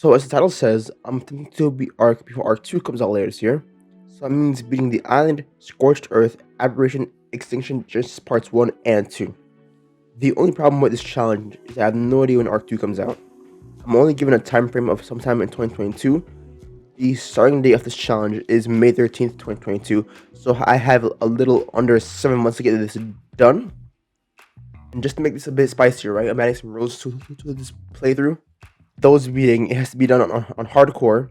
So as the title says, I'm attempting to beat Ark before Ark 2 comes out later this year. So that means beating the Island, Scorched Earth, Aberration, Extinction, Genesis Parts 1 and 2. The only problem with this challenge is I have no idea when Ark 2 comes out. I'm only given a time frame of sometime in 2022. The starting date of this challenge is May 13th, 2022, so I have a little under 7 months to get this done. And just to make this a bit spicier, right, I'm adding some rules to this playthrough. Those being, it has to be done on hardcore,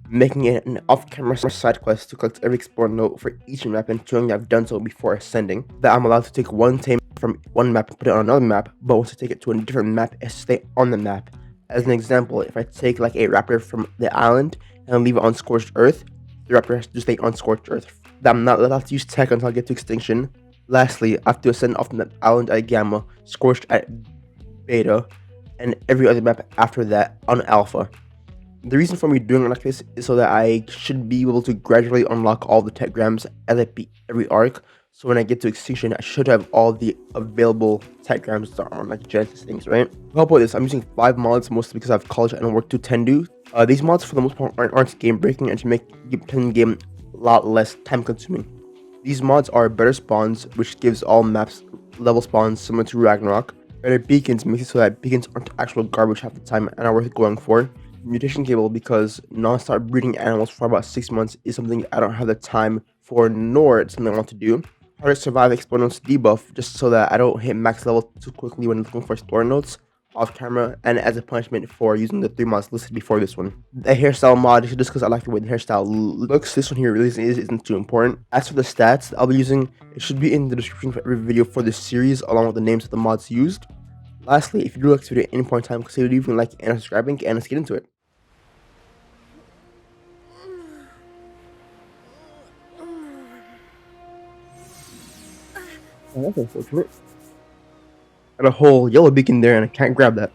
making it an off-camera side quest to collect every explorer note for each map and showing I've done so before ascending. That I'm allowed to take one tame from one map and put it on another map, but once I take it to a different map, it has to stay on the map. As an example, if I take like a raptor from the island and leave it on Scorched Earth, the raptor has to stay on Scorched Earth. That I'm not allowed to use tech until I get to Extinction. Lastly, I have to ascend off the island at Gamma, Scorched at Beta, and every other map after that on Alpha. The reason for me doing it like this is so that I should be able to gradually unlock all the tech grams as I beat every arc. So when I get to Extinction, I should have all the available tech grams that are on like Genesis things, right? To help with this, I'm using 5 mods, mostly because I have college and work to tend to. These mods for the most part aren't game breaking and to make the game a lot less time consuming. These mods are better spawns, which gives all maps level spawns similar to Ragnarok. Better beacons makes it so that beacons aren't actual garbage half the time and are worth going for. Mutation cable, because non-stop breeding animals for about 6 months is something I don't have the time for, nor it's something I want to do. How to survive Explorer Notes debuff, just so that I don't hit max level too quickly when looking for Explorer Notes off camera, and as a punishment for using the 3 mods listed before this one. The hairstyle mod is just because I like the way the hairstyle looks. This one here really isn't too important. As for the stats I'll be using, it should be in the description for every video for this series, along with the names of the mods used. Lastly, if you do like this video at any point in time, consider leaving a like and subscribing, and let's get into it. Oh, that's unfortunate. Got a whole yellow beacon there and I can't grab that.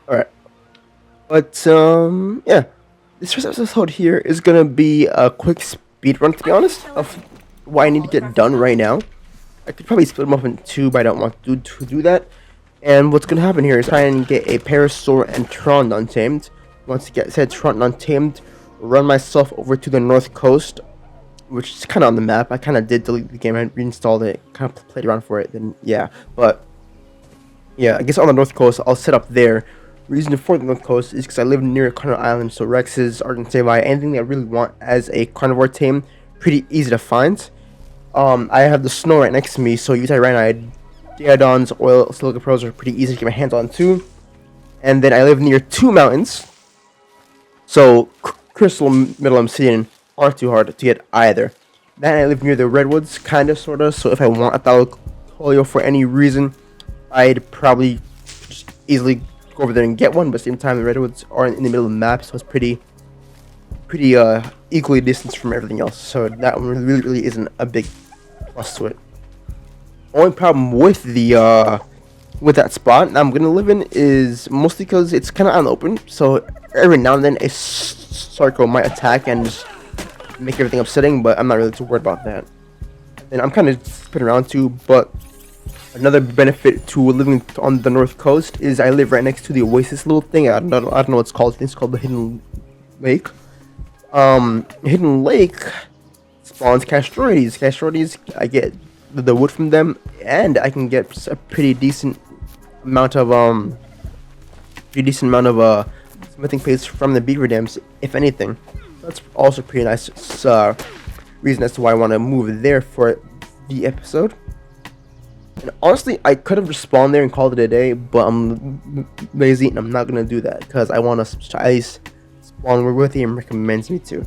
Alright. But, yeah. This first episode here is gonna be a quick speed run, to be honest, of what I need to get done right now. I could probably split them up in 2, but I don't want to do that. And what's gonna happen here is try and get a Parasaur and Tron untamed. Once I get said Tron untamed, run myself over to the north coast, which is kind of on the map. I kind of did delete the game, I reinstalled it, kind of played around for it, then yeah. But yeah, I guess on the north coast, I'll set up there. Reason for the north coast is because I live near a carnivore island, so Rexes, Argentavi, anything that I really want as a carnivore tame, pretty easy to find. I have the snow right next to me, so Utairani, Deodons, Oil, Silica Pros are pretty easy to get my hands on too. And then I live near 2 mountains, so Crystal Middle Obsidian aren't too hard to get either. Then I live near the redwoods, kinda, sorta, so if I want a Thalcolio for any reason, I'd probably just easily go over there and get one, but at the same time the redwoods are in the middle of the map, so it's pretty equally distanced from everything else, so that one really isn't a big plus to it. Only problem with the with that spot I'm gonna live in is mostly because it's kind of out in the open, so every now and then a Sarco might attack and just make everything upsetting, but I'm not really too worried about that. And I'm kind of spinning around too, but another benefit to living on the north coast is I live right next to the Oasis little thing. I don't know what it's called. It's called the Hidden Lake. Hidden Lake spawns Castroides. Castroides, I get the wood from them, and I can get a pretty decent amount of smithing paste from the beaver dams, if anything. That's also pretty nice reason as to why I want to move there for the episode. And honestly, I could have just spawned there and called it a day, but I'm lazy and I'm not gonna do that because I want to at least spawn where the game recommends me to.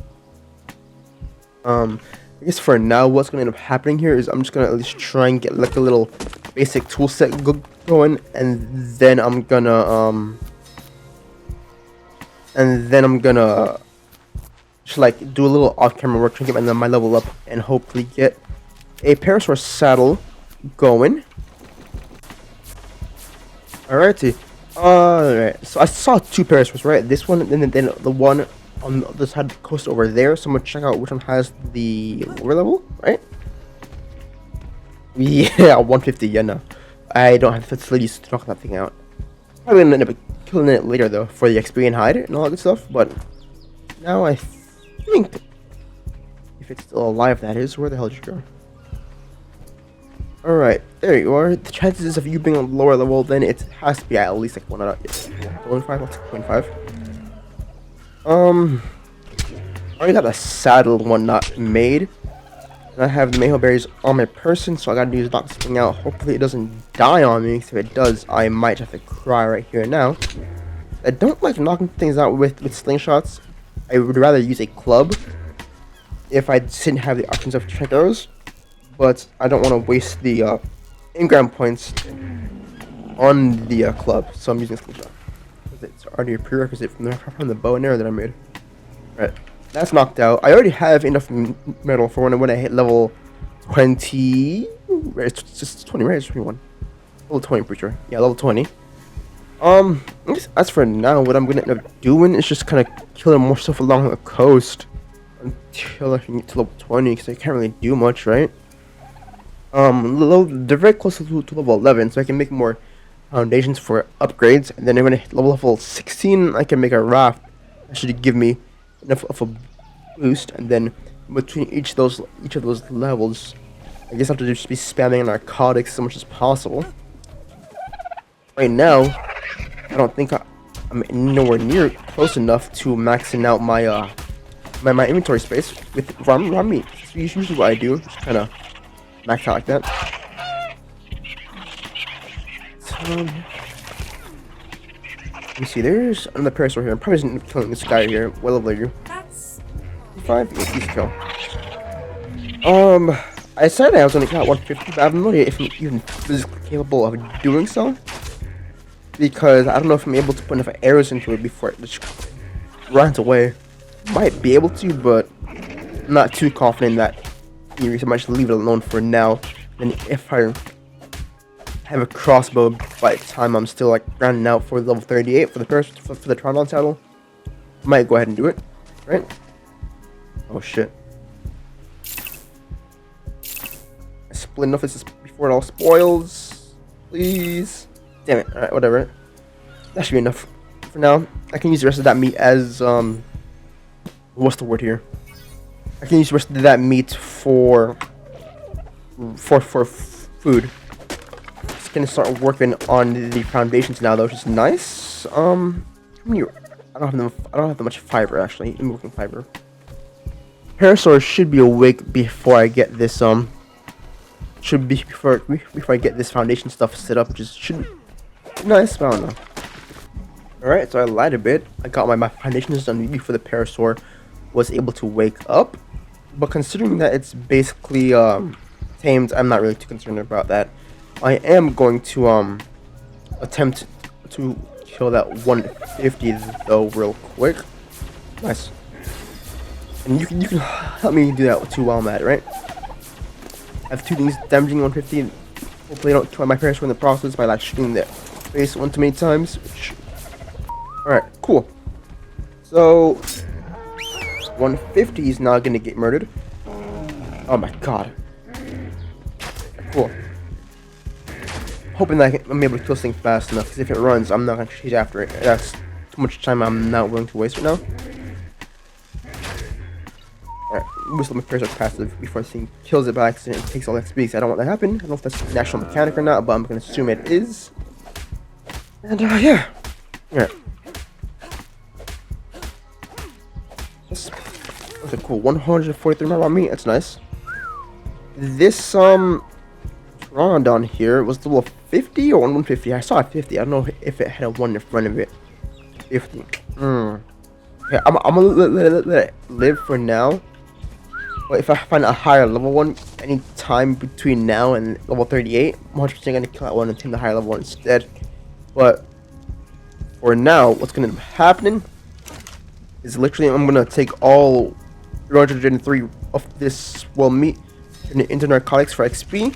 I guess for now, what's gonna end up happening here is I'm just gonna at least try and get like a little basic tool set going, and then I'm gonna just like do a little off-camera work to get my level up and hopefully get a Parasaur saddle going. Alrighty. Alright, so I saw 2 Parasaurs, right? This one and then the one on the other side of the coast over there. So I'm gonna check out which one has the lower level, right? Yeah, 150, yeah, no. I don't have facilities to knock that thing out. Probably gonna end up killing it later though for the XP and hide and all that good stuff. But now I think, if it's still alive, that is. Where the hell did you go? Alright, there you are. The chances of you being on lower level, then it has to be at least like 1 out of 1.5 or 2.5. I already got a saddle one not made. And I have the mayhole berries on my person, so I gotta use knock this thing out. Hopefully it doesn't die on me, because if it does, I might have to cry right here and now. I don't like knocking things out with slingshots. I would rather use a club if I didn't have the options of check arrows. But I don't want to waste the engram points on the club, so I'm using a slingshot. It's already a prerequisite from the bow and arrow that I made. Right, that's knocked out. I already have enough metal for when I hit level 20. It's just 20, right? It's 21. Level 20, pretty sure. Yeah, level 20. As for now, what I'm gonna end up doing is just kind of killing more stuff along the coast until I can get to level 20, because I can't really do much, right? They're very close to level 11, so I can make more foundations for upgrades, and then when I hit level 16, I can make a raft. That should give me enough of a boost, and then between each of those levels, I guess I have to just be spamming narcotics as much as possible. Right now, I don't think I'm nowhere near close enough to maxing out my my inventory space with raw meat. That's usually what I do, just kind of max out like that. So, let me see, there's another parasaur here. I'm probably just killing this guy here. What level are you? That's 5? Yeah, easy kill. I said I was only got 150, but I have no idea if I'm even physically capable of doing so. Because I don't know if I'm able to put enough arrows into it before it just runs away. Might be able to, but I'm not too confident that I might just leave it alone for now. And if I have a crossbow by the time I'm still like rounding out for level 38 for the Trondon saddle, I might go ahead and do it, right? Oh shit! I split enough of this before it all spoils, please. Damn it! All right, whatever. That should be enough for now. I can use the rest of that meat as what's the word here? I can use the rest of that meat for food. Just gonna start working on the foundations now, though, which is nice. How many? I don't have that much fiber actually. I'm working fiber. Parasaur should be awake before I get this should be before I get this foundation stuff set up, which is should be nice. But I don't know. All right, so I lied a bit. I got my foundations done before the parasaur was able to wake up. But considering that it's basically tamed, I'm not really too concerned about that. I am going to attempt to kill that 150 though real quick. Nice. And you can help me do that too while I'm at it, right? I have 2 things damaging 150. Hopefully I don't kill my parents in the process by like shooting their face one too many times. Alright, cool. So 150 is now gonna get murdered. Oh my god. Cool. Hoping that I'm able to kill this thing fast enough, because if it runs, I'm not gonna chase after it. That's too much time I'm not willing to waste right now. Alright, let me press our passive before this thing kills it by accident and takes all XP, because I don't want that to happen. I don't know if that's an actual mechanic or not, but I'm gonna assume it is. And yeah. Alright. Okay, cool. 143 more on me. That's nice. This Tron down here was level 50 or 150. I saw a 50. I don't know if it had a 1 in front of it. 50. Okay, I'm gonna let it live for now. But if I find a higher level one any time between now and level 38, I'm 100% gonna kill that one and tame the higher level one instead. But for now, what's gonna end up happening is literally I'm gonna take all 303 of this meat, turn it into narcotics for XP,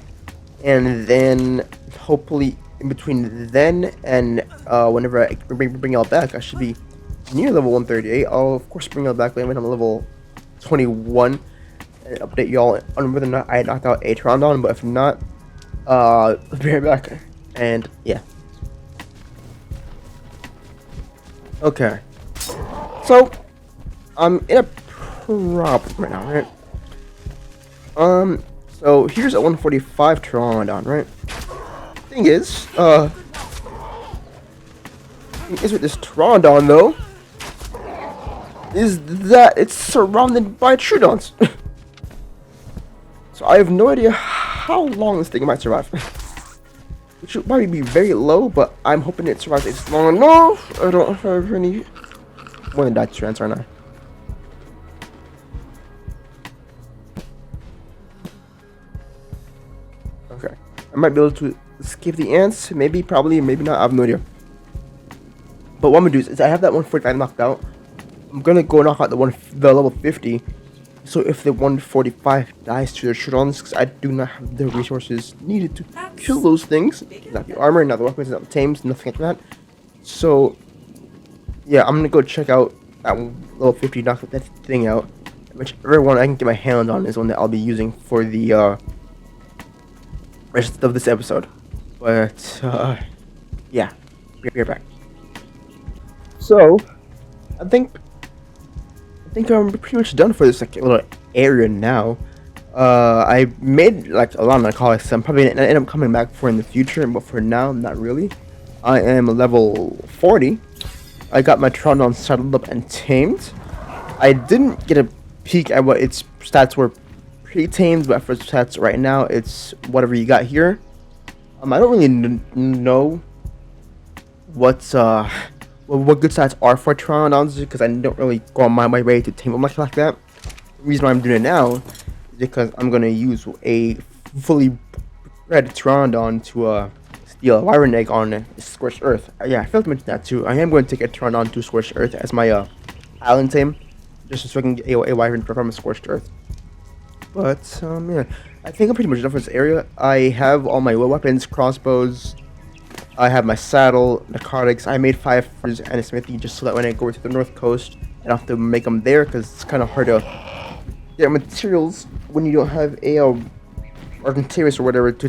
and then hopefully in between then and whenever I bring y'all back, I should be near level 138. I'll of course bring y'all back when I'm level 21 and update y'all on whether or not I knocked out a Trondon, but if not, I'll be right back. And yeah. Okay. So, I'm in a problem right now, right? So here's a 145 Pteranodon, right? Thing is with this Pteranodon though, is that it's surrounded by Troodons. So I have no idea how long this thing might survive. Which should probably be very low, but I'm hoping it survives. It's long enough. I don't have any more than that chance, aren't I? Okay. I might be able to escape the ants. Maybe, probably, maybe not. I have no idea. But what I'm gonna do is I have that 145 knocked out. I'm gonna go knock out the level 50. So if the 145 dies to the Troodons, because I do not have the resources needed to kill those things. Not the armor, not the weapons, not the tames, nothing like that. So yeah, I'm gonna go check out that level 50, knock that thing out. Whichever one I can get my hand on is one that I'll be using for the rest of this episode. But yeah, be right back. So I think I'm pretty much done for this like little area now. I made like a lot of narcotics. I'm probably gonna end up coming back for in the future, but for now, not really. I am level 40. I got my Pteranodon saddled up and tamed. I didn't get a peek at what its stats were pre-tamed, but for its stats right now, it's whatever you got here. I don't really know what's what good stats are for Pteranodons, because I don't really go on my way to tame them like that. The reason why I'm doing it now is because I'm gonna use a fully bred Pteranodon to steal a Wyvern egg on Scorched Earth. Yeah, I failed to mention that too. I am going to take a Pteranodon to Scorched Earth as my island tame, just so I can get a Wyvern from Scorched Earth. But yeah, I think I'm pretty much done for this area. I have all my weapons, crossbows. I have my saddle, narcotics. I made 5 furs and a smithy just so that when I go to the north coast, I don't have to make them there because it's kind of hard to get materials when you don't have a Argentavis or whatever to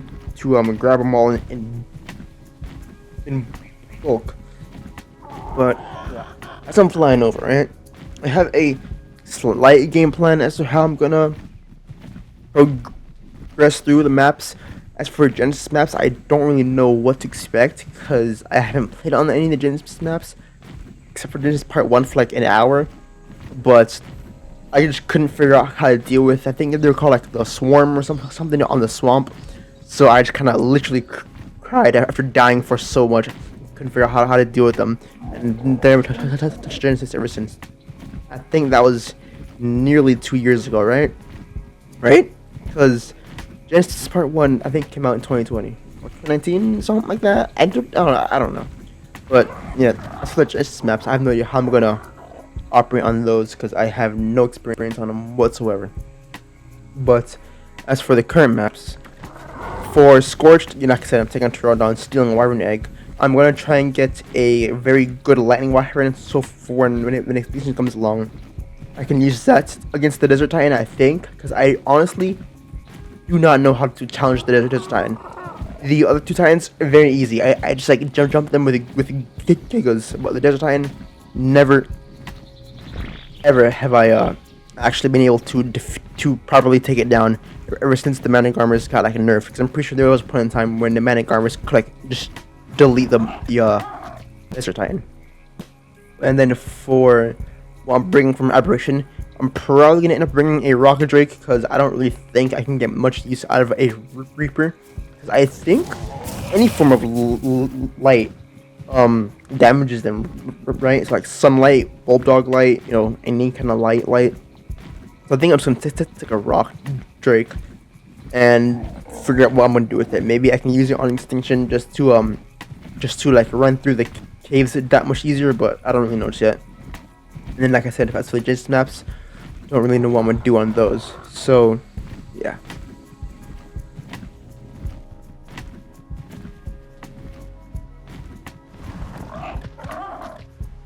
grab them all in bulk. But yeah, as I'm flying over, right, I have a slight game plan as to how I'm gonna progress through the maps. As for Genesis maps, I don't really know what to expect because I haven't played on any of the Genesis maps except for Genesis Part 1 for like an hour. But I just couldn't figure out how to deal with. I think they were called like the Swarm or something on the swamp. So I just kind of literally cried after dying for so much. Couldn't figure out how to deal with them. And they haven't touched Genesis ever since. I think that was nearly 2 years ago, right? Right? Because Genesis Part 1, I think, came out in 2020 or 2019, something like that. I don't know. But yeah, as for the Genesis maps, I have no idea how I'm gonna operate on those because I have no experience on them whatsoever. But as for the current maps, for Scorched, like I said, I'm taking on Pteranodon, stealing a Wyvern egg. I'm gonna try and get a very good lightning Wyvern, so for when extinction comes along, I can use that against the Desert Titan. I think, because I honestly do not know how to challenge the Desert Titan. The other two Titans are very easy. I just like jump them with Gigas, but the Desert Titan, never ever have I actually been able to properly take it down ever since the Manic Armors got like a nerf. Because I'm pretty sure there was a point in time when the Manic Armors could like just delete the Desert Titan. And then for what I'm bringing from Aberration, I'm probably gonna end up bringing a Rocket Drake because I don't really think I can get much use out of a Reaper. Because I think any form of light damages them, right? It's like sunlight, bulb dog light, you know, any kind of light. So I think I'm just gonna take a Rock Drake and figure out what I'm gonna do with it. Maybe I can use it on extinction just to like run through the caves that much easier, but I don't really know just yet. And then, like I said, if that's for the Genesis maps, don't really know what I'm gonna do on those. So yeah.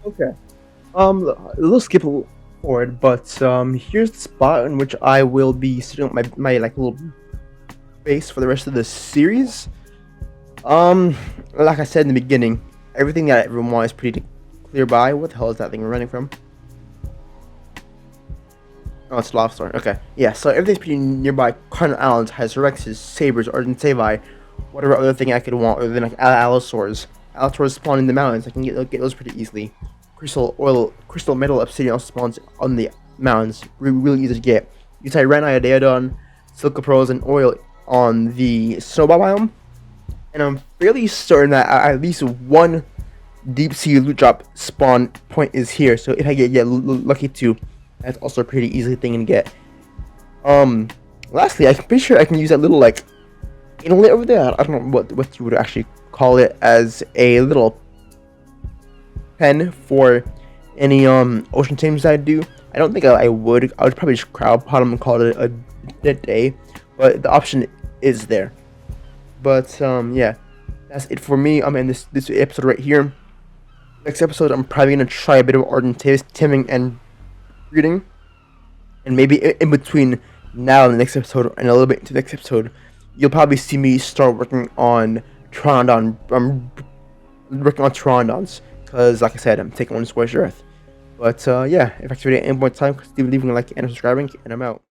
Okay. Let's skip forward, but here's the spot in which I will be setting up my like little base for the rest of the series. Like I said in the beginning, everything that everyone wants is pretty nearby. What the hell is that thing we're running from? Oh, it's lobster. Okay. Yeah, so everything's pretty nearby. Cardinal Islands has Rexes, Sabers, Argentavi, whatever other thing I could want, other than like Allosaurs. Allosaurs spawn in the mountains. I can get those pretty easily. Crystal metal obsidian also spawns on the mountains. Really easy to get. You Tyrani, Daedon, Silcoprose, and oil on the snowball biome. And I'm fairly certain that at least one deep sea loot drop spawn point is here. So if I get lucky too, that's also a pretty easy thing to get. Lastly, I'm pretty sure I can use that little like inlet over there. I don't know what you would actually call it, as a little pen for any ocean tames I do. I don't think I would. I would probably just crowd pot them and call it a day, but the option is there. But yeah, that's it for me. I'm in this episode right here. Next episode, I'm probably gonna try a bit of ardent taming and breeding, and maybe in between now and the next episode, and a little bit into the next episode, you'll probably see me start working on Pteranodon. I'm working on Pteranodons because, like I said, I'm taking on the scorched earth. But yeah, if I activate at any point in time, leaving a like and subscribing, and I'm out.